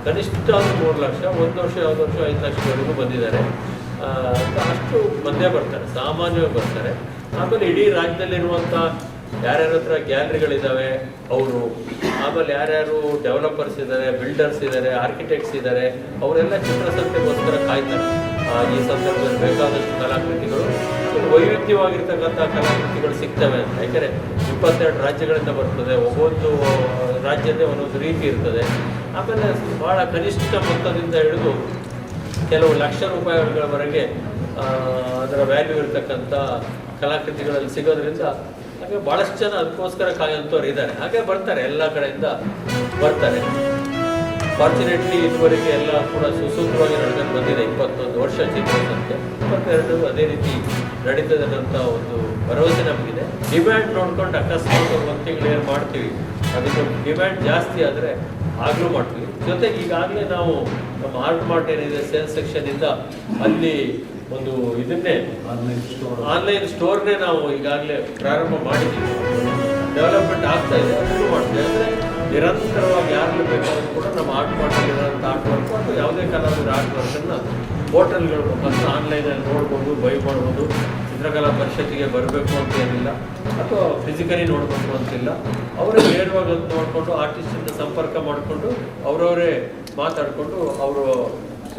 ಕನಿಷ್ಠ 3 ಲಕ್ಷ, ಒಂದು ವರ್ಷ ಯಾವ್ದು ವರ್ಷ 5 ಲಕ್ಷವರೆಗೂ ಬಂದಿದ್ದಾರೆ. ಅಷ್ಟು ಬಂದೇ ಬರ್ತಾರೆ, ಸಾಮಾನ್ಯವಾಗಿ ಬರ್ತಾರೆ. ಆಮೇಲೆ ಇಡೀ ರಾಜ್ಯದಲ್ಲಿರುವಂಥ ಯಾರ್ಯಾರ ಹತ್ರ ಗ್ಯಾಲರಿಗಳಿದ್ದಾವೆ ಅವರು, ಆಮೇಲೆ ಯಾರ್ಯಾರು ಡೆವಲಪರ್ಸ್ ಇದ್ದಾರೆ, ಬಿಲ್ಡರ್ಸ್ ಇದ್ದಾರೆ, ಆರ್ಕಿಟೆಕ್ಟ್ಸ್ ಇದ್ದಾರೆ, ಅವರೆಲ್ಲ ಚಿತ್ರಸಂತೆಗೋಸ್ಕರ ಕಾಯ್ತಾರೆ. ಈ ಸಂದರ್ಭದಲ್ಲಿ ಬೇಕಾದಷ್ಟು ಕಲಾಕೃತಿಗಳು, ವೈವಿಧ್ಯವಾಗಿರ್ತಕ್ಕಂಥ ಕಲಾಕೃತಿಗಳು ಸಿಗ್ತವೆ ಅಂತ. ಯಾಕೆಂದರೆ 22 ರಾಜ್ಯಗಳಿಂದ ಬರ್ತದೆ, ಒಬ್ಬೊಂದು ರಾಜ್ಯದೇ ಒಂದೊಂದು ರೀತಿ ಇರ್ತದೆ. ಆಮೇಲೆ ಭಾಳ ಕನಿಷ್ಠ ಮೊತ್ತದಿಂದ ಹಿಡಿದು ಕೆಲವು ಲಕ್ಷ ರೂಪಾಯಿಗಳವರೆಗೆ ಅದರ ವ್ಯಾಲ್ಯೂ ಇರತಕ್ಕಂಥ ಕಲಾಕೃತಿಗಳಲ್ಲಿ ಸಿಗೋದ್ರಿಂದ ಹಾಗೆ ಭಾಳಷ್ಟು ಜನ ಅದಕ್ಕೋಸ್ಕರ ಕಾಯುವಂಥವ್ರು ಇದ್ದಾರೆ. ಹಾಗೆ ಬರ್ತಾರೆ, ಎಲ್ಲ ಕಡೆಯಿಂದ ಬರ್ತಾರೆ. ಫಾರ್ಚುನೇಟ್ಲಿ ಇದುವರೆಗೆ ಎಲ್ಲ ಕೂಡ ಸುಸೂತ್ರವಾಗಿ ನಡೆಕೊಂಡು ಬಂದಿದೆ. 21 ವರ್ಷ ಚಿತ್ರಸಂತೆ, 22 ಅದೇ ರೀತಿ ನಡೀತದೆ ಅಂತ ಒಂದು ಭರವಸೆ ನಮಗಿದೆ. ಡಿಮ್ಯಾಂಡ್ ನೋಡ್ಕೊಂಡು ಅಕಸ್ಮಾತ್ 1 ತಿಂಗಳು ಏನು ಮಾಡ್ತೀವಿ, ಅದಕ್ಕೆ ಡಿಮ್ಯಾಂಡ್ ಜಾಸ್ತಿ ಆದರೆ ಆಗಲೂ ಮಾಡ್ತೀವಿ. ಜೊತೆಗೆ ಈಗಾಗಲೇ ನಾವು ನಮ್ಮ ಆರ್ಟ್ ಮಾರ್ಟ್ ಏನಿದೆ ಸೇಲ್ಸ್ ಸೆಕ್ಷನಿಂದ ಅಲ್ಲಿ ಒಂದು ಇದನ್ನೇ ಆನ್ಲೈನ್ ಸ್ಟೋರ್ನೇ ನಾವು ಈಗಾಗಲೇ ಪ್ರಾರಂಭ ಮಾಡಿದ್ದೀವಿ. ಡೆವಲಪ್ಮೆಂಟ್ ಆಗ್ತಾ ಇದೆ, ಅದನ್ನು ಮಾಡ್ತೀವಿ. ಅಂದರೆ ನಿರಂತರವಾಗಿ ಯಾರು ಬೇಕಾದರೂ ಕೂಡ ನಮ್ಮ ಆರ್ಟ್ ಮಾರ್ಟಲ್ಲಿರೋಂಥ ಆರ್ಟ್ ವರ್ಕ್ ಅಥವಾ ಯಾವುದೇ ಕಲಾವಿದರ ಆರ್ಟ್ ವರ್ಕನ್ನು ಪೋರ್ಟಲ್ಗಳ ಮುಖಾಂತರ ಆನ್ಲೈನಲ್ಲಿ ನೋಡ್ಬೋದು, ಬೈ ಮಾಡ್ಬೋದು. ಚಿತ್ರಕಲಾ ಪರಿಷತ್ತಿಗೆ ಬರಬೇಕು ಅಂತ ಏನಿಲ್ಲ, ಅಥವಾ ಫಿಸಿಕಲಿ ನೋಡಬೇಕು ಅಂತಿಲ್ಲ. ಅವರೇ ನೇರವಾಗಿ ಅದು ನೋಡಿಕೊಂಡು ಆರ್ಟಿಸ್ಟಿಂದ ಸಂಪರ್ಕ ಮಾಡಿಕೊಂಡು ಅವರವರೇ ಮಾತಾಡಿಕೊಂಡು ಅವರು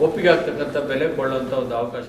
ಒಪ್ಪಿಗೆ ಆಗ್ತಕ್ಕಂಥ ಬೆಲೆ ಕೊಳ್ಳುವಂಥ ಒಂದು ಅವಕಾಶ.